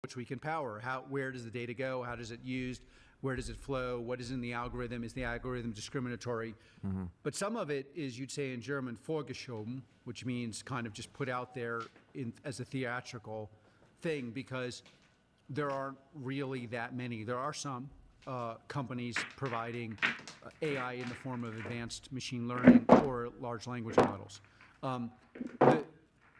which we can power. Where does the data go? How does it used? Where does it flow? What is in the algorithm? Is the algorithm discriminatory? But some of it is, you'd say in German, vorgeschoben, which means kind of just put out there as a theatrical thing, because there aren't really that many. There are some companies providing AI in the form of advanced machine learning or large language models.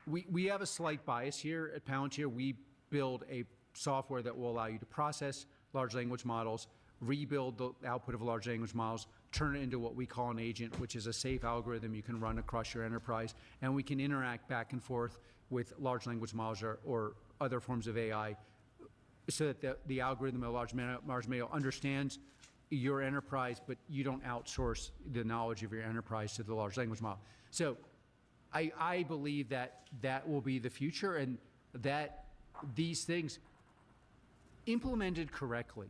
We have a slight bias here at Palantir. We build a software that will allow you to process large language models, rebuild the output of large language models, turn it into what we call an agent, which is a safe algorithm you can run across your enterprise, and we can interact back and forth with large language models or other forms of AI, so that the algorithm of large model understands your enterprise, but you don't outsource the knowledge of your enterprise to the large language model. So I believe that will be the future, and that these things, implemented correctly,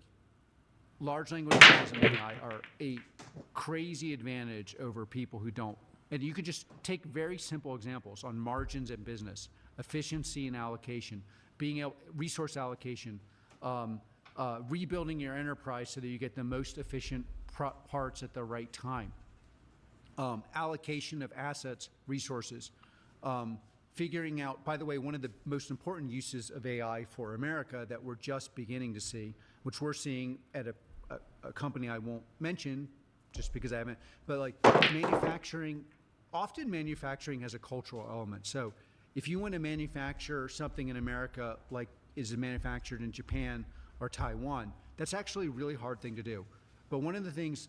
large language models and AI are a crazy advantage over people who don't. And you could just take very simple examples on margins in business, efficiency and allocation, resource allocation, rebuilding your enterprise so that you get the most efficient parts at the right time, allocation of assets, resources, figuring out, by the way, one of the most important uses of AI for America that we're just beginning to see, which we're seeing at a company I won't mention just because I haven't, but like manufacturing, often manufacturing has a cultural element. So if you want to manufacture something in America like is manufactured in Japan or Taiwan, that's actually a really hard thing to do. But one of the things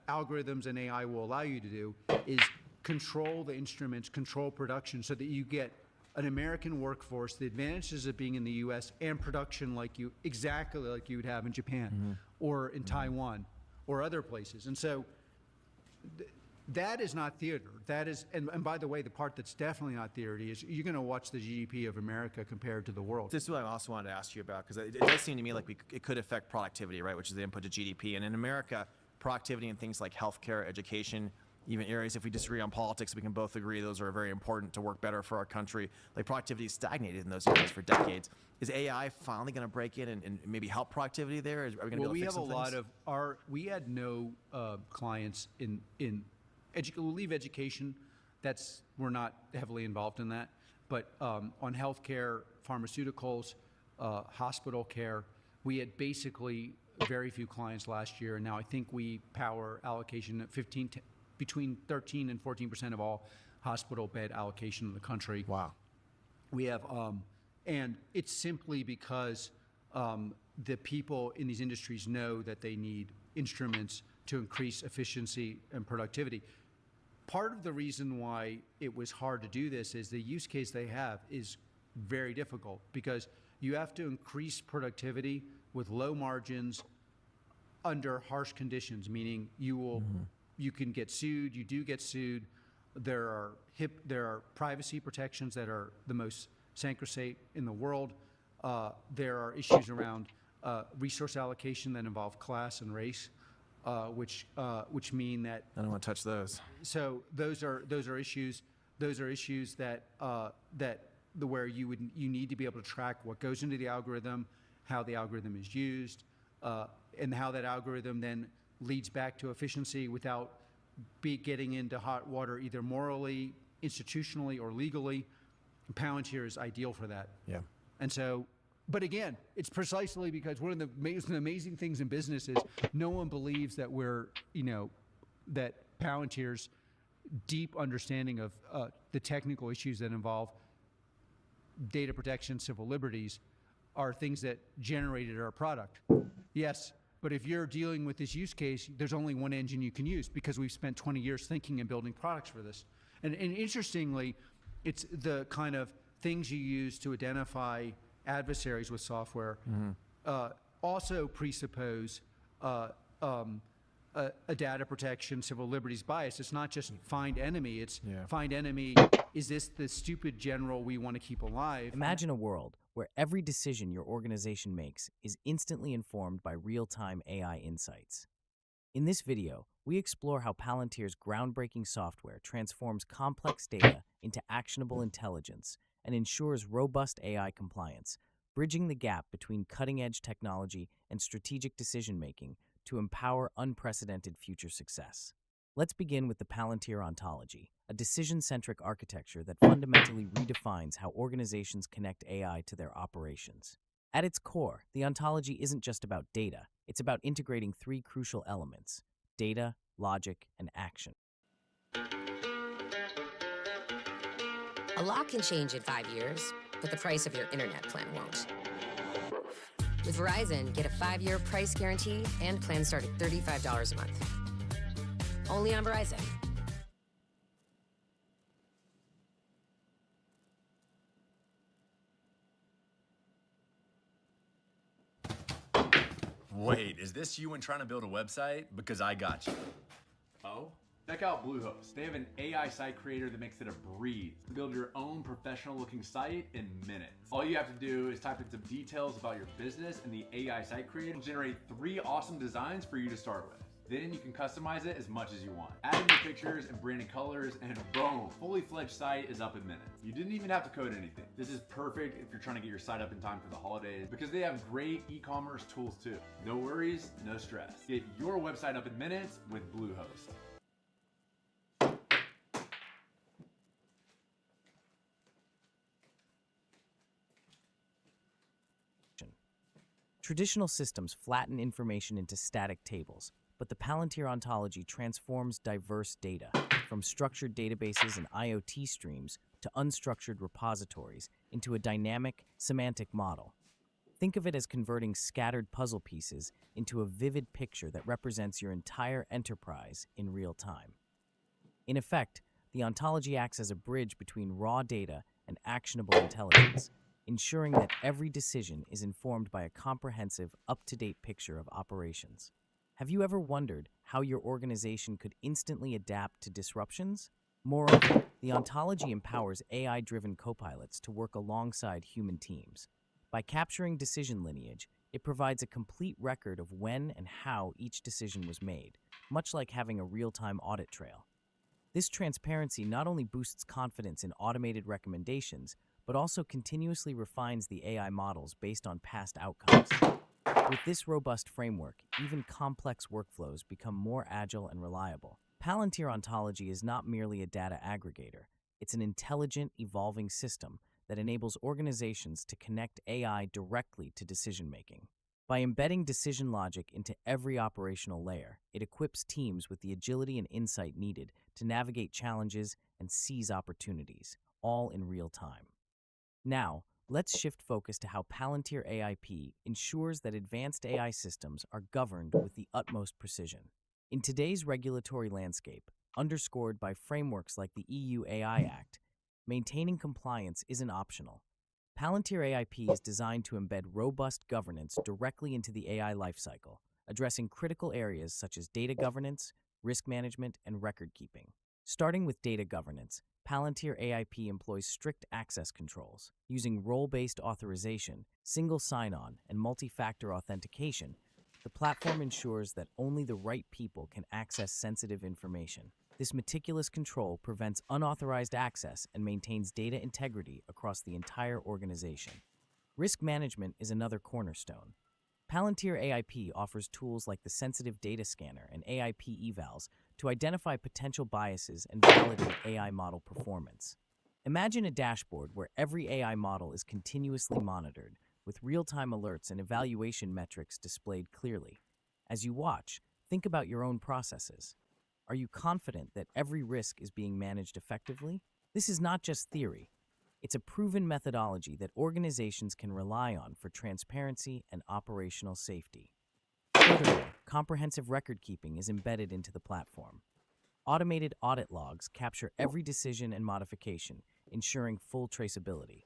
algorithms and AI will allow you to do is control the instruments, control production, so that you get an American workforce, the advantages of being in the US, and production exactly like you would have in Japan or in Taiwan or other places. And so that is not theater. That is, and by the way, the part that's definitely not theater is you're going to watch the GDP of America compared to the world. This is what I also wanted to ask you about, because it does seem to me like it could affect productivity, right, which is the input to GDP. And in America, productivity in things like healthcare, education, even areas, if we disagree on politics, we can both agree those are very important to work better for our country. Like, productivity is stagnated in those areas for decades. Is AI finally going to break in and maybe help productivity there? Are we going to be able to fix some things? We have a lot of we had no clients in we'll leave education. We're not heavily involved in that. But on healthcare, pharmaceuticals, hospital care, we had basically very few clients last year. And now I think we power allocation at between 13 and 14% of all hospital bed allocation in the country. Wow. We have, and it's simply because the people in these industries know that they need instruments to increase efficiency and productivity. Part of the reason why it was hard to do this is the use case they have is very difficult, because you have to increase productivity with low margins under harsh conditions, meaning you can get sued, you do get sued. There are privacy protections that are the most sacrosanct in the world. There are issues around resource allocation that involve class and race, which mean that I don't want to touch those. So those are issues. Those are issues that where you need to be able to track what goes into the algorithm, how the algorithm is used, and how that algorithm then leads back to efficiency without getting into hot water, either morally, institutionally, or legally. Palantir is ideal for that. Yeah. And so, but again, it's precisely because one of the amazing things in business is no one believes that that Palantir's deep understanding of the technical issues that involve data protection, civil liberties, are things that generated our product. Yes. But if you're dealing with this use case, there's only one engine you can use, because we've spent 20 years thinking and building products for this. And interestingly, it's the kind of things you use to identify adversaries with software also presuppose a data protection, civil liberties bias. It's not just find enemy, it's find enemy, is this the stupid general we want to keep alive? Imagine a world where every decision your organization makes is instantly informed by real-time AI insights. In this video, we explore how Palantir's groundbreaking software transforms complex data into actionable intelligence and ensures robust AI compliance, bridging the gap between cutting-edge technology and strategic decision-making to empower unprecedented future success. Let's begin with the Palantir Ontology, a decision-centric architecture that fundamentally redefines how organizations connect AI to their operations. At its core, the ontology isn't just about data, it's about integrating three crucial elements: data, logic, and action. A lot can change in 5 years, but the price of your internet plan won't. With Verizon, get a 5-year price guarantee and plans start at $35 a month. Only on Verizon. Wait, is this you when trying to build a website? Because I got you. Oh? Check out Bluehost. They have an AI site creator that makes it a breeze. Build your own professional looking site in minutes. All you have to do is type in some details about your business and the AI site creator will generate 3 awesome designs for you to start with. Then you can customize it as much as you want. Add in your pictures and branding colors and boom, fully fledged site is up in minutes. You didn't even have to code anything. This is perfect if you're trying to get your site up in time for the holidays because they have great e-commerce tools too. No worries, no stress. Get your website up in minutes with Bluehost. Traditional systems flatten information into static tables, but the Palantir Ontology transforms diverse data, from structured databases and IoT streams to unstructured repositories, into a dynamic, semantic model. Think of it as converting scattered puzzle pieces into a vivid picture that represents your entire enterprise in real time. In effect, the ontology acts as a bridge between raw data and actionable intelligence, ensuring that every decision is informed by a comprehensive, up-to-date picture of operations. Have you ever wondered how your organization could instantly adapt to disruptions? Moreover, the ontology empowers AI-driven copilots to work alongside human teams. By capturing decision lineage, it provides a complete record of when and how each decision was made, much like having a real-time audit trail. This transparency not only boosts confidence in automated recommendations, but also continuously refines the AI models based on past outcomes. With this robust framework, even complex workflows become more agile and reliable. Palantir Ontology is not merely a data aggregator. It's an intelligent, evolving system that enables organizations to connect AI directly to decision-making. By embedding decision logic into every operational layer, it equips teams with the agility and insight needed to navigate challenges and seize opportunities, all in real time. Now, let's shift focus to how Palantir AIP ensures that advanced AI systems are governed with the utmost precision. In today's regulatory landscape, underscored by frameworks like the EU AI Act, maintaining compliance isn't optional. Palantir AIP is designed to embed robust governance directly into the AI lifecycle, addressing critical areas such as data governance, risk management, and record keeping. Starting with data governance, Palantir AIP employs strict access controls. Using role-based authorization, single sign-on, and multi-factor authentication, the platform ensures that only the right people can access sensitive information. This meticulous control prevents unauthorized access and maintains data integrity across the entire organization. Risk management is another cornerstone. Palantir AIP offers tools like the Sensitive Data Scanner and AIP evals to identify potential biases and validate AI model performance. Imagine a dashboard where every AI model is continuously monitored, with real-time alerts and evaluation metrics displayed clearly. As you watch, think about your own processes. Are you confident that every risk is being managed effectively? This is not just theory. It's a proven methodology that organizations can rely on for transparency and operational safety. Furthermore, comprehensive record keeping is embedded into the platform. Automated audit logs capture every decision and modification, ensuring full traceability.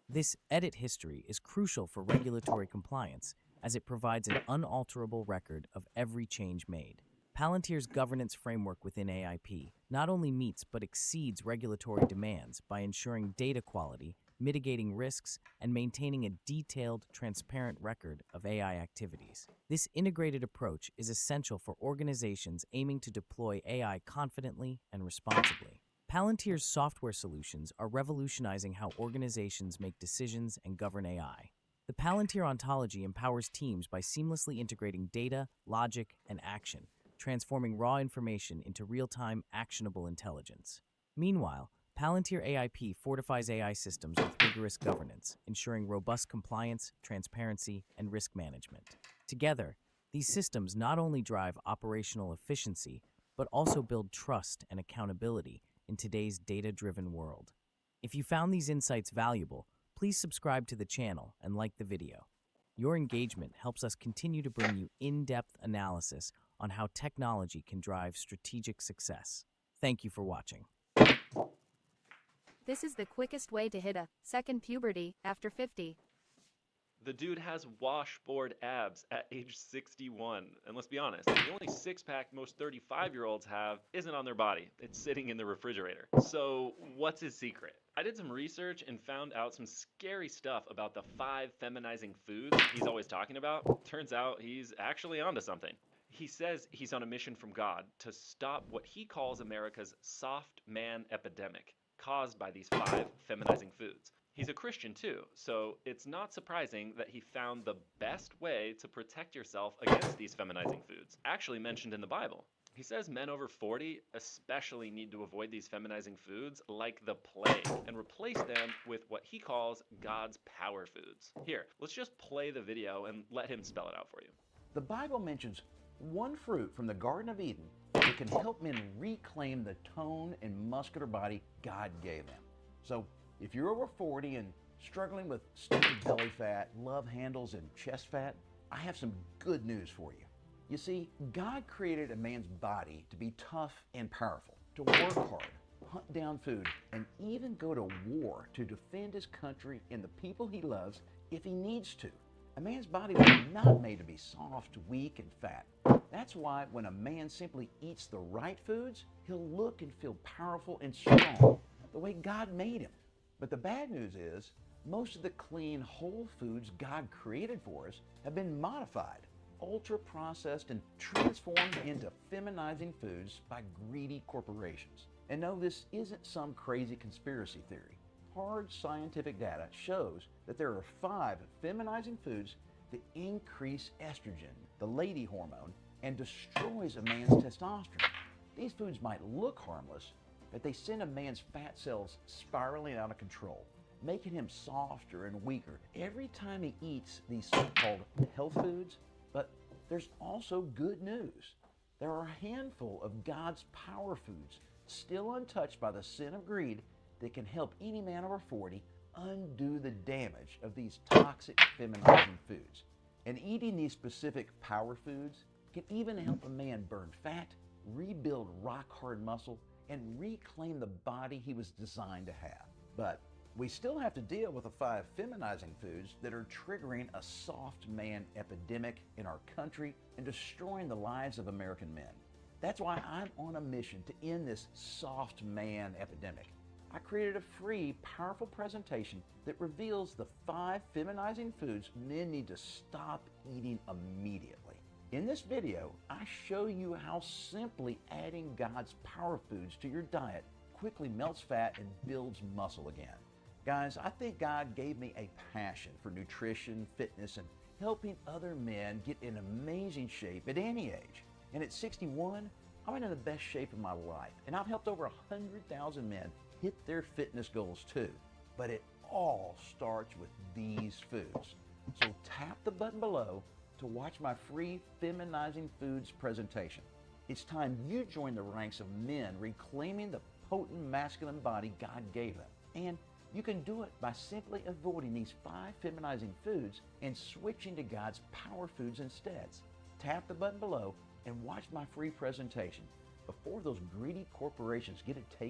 This edit history is crucial for regulatory compliance, as it provides an unalterable record of every change made. Palantir's governance framework within AIP not only meets but exceeds regulatory demands by ensuring data quality, mitigating risks, and maintaining a detailed, transparent record of AI activities. This integrated approach is essential for organizations aiming to deploy AI confidently and responsibly. Palantir's software solutions are revolutionizing how organizations make decisions and govern AI. The Palantir ontology empowers teams by seamlessly integrating data, logic, and action, transforming raw information into real-time, actionable intelligence. Meanwhile, Palantir AIP fortifies AI systems with rigorous governance, ensuring robust compliance, transparency, and risk management. Together, these systems not only drive operational efficiency, but also build trust and accountability in today's data-driven world. If you found these insights valuable, please subscribe to the channel and like the video. Your engagement helps us continue to bring you in-depth analysis on how technology can drive strategic success. Thank you for watching. This is the quickest way to hit a second puberty after 50. The dude has washboard abs at age 61. And let's be honest, the only six-pack most 35-year-olds have isn't on their body. It's sitting in the refrigerator. So what's his secret? I did some research and found out some scary stuff about the 5 feminizing foods he's always talking about. Turns out he's actually onto something. He says he's on a mission from God to stop what he calls America's soft man epidemic, caused by these 5 feminizing foods. He's a Christian too, so it's not surprising that he found the best way to protect yourself against these feminizing foods, actually mentioned in the Bible. He says men over 40 especially need to avoid these feminizing foods like the plague and replace them with what he calls God's power foods. Here, let's just play the video and let him spell it out for you. The Bible mentions one fruit from the Garden of Eden that can help men reclaim the tone and muscular body God gave them. So if you're over 40 and struggling with stupid belly fat, love handles, and chest fat, I have some good news for you. You see, God created a man's body to be tough and powerful, to work hard, hunt down food, and even go to war to defend his country and the people he loves if he needs to. A man's body was not made to be soft, weak, and fat. That's why when a man simply eats the right foods, he'll look and feel powerful and strong, the way God made him. But the bad news is, most of the clean, whole foods God created for us have been modified, ultra-processed, and transformed into feminizing foods by greedy corporations. And no, this isn't some crazy conspiracy theory. Hard scientific data shows that there are 5 feminizing foods that increase estrogen, the lady hormone, and destroys a man's testosterone. These foods might look harmless, but they send a man's fat cells spiraling out of control, making him softer and weaker every time he eats these so-called health foods. But there's also good news. There are a handful of God's power foods still untouched by the sin of greed that can help any man over 40 undo the damage of these toxic feminizing foods. And eating these specific power foods can even help a man burn fat, rebuild rock-hard muscle, and reclaim the body he was designed to have. But we still have to deal with the 5 feminizing foods that are triggering a soft man epidemic in our country and destroying the lives of American men. That's why I'm on a mission to end this soft man epidemic. I created a free, powerful presentation that reveals the 5 feminizing foods men need to stop eating immediately. In this video, I show you how simply adding God's power foods to your diet quickly melts fat and builds muscle again. Guys, I think God gave me a passion for nutrition, fitness, and helping other men get in amazing shape at any age. And at 61, I'm in the best shape of my life, and I've helped over 100,000 men hit their fitness goals too. But it all starts with these foods. So tap the button below to watch my free Feminizing Foods presentation. It's time you join the ranks of men reclaiming the potent masculine body God gave them. And you can do it by simply avoiding these 5 feminizing foods and switching to God's power foods instead. Tap the button below and watch my free presentation before those greedy corporations get it taken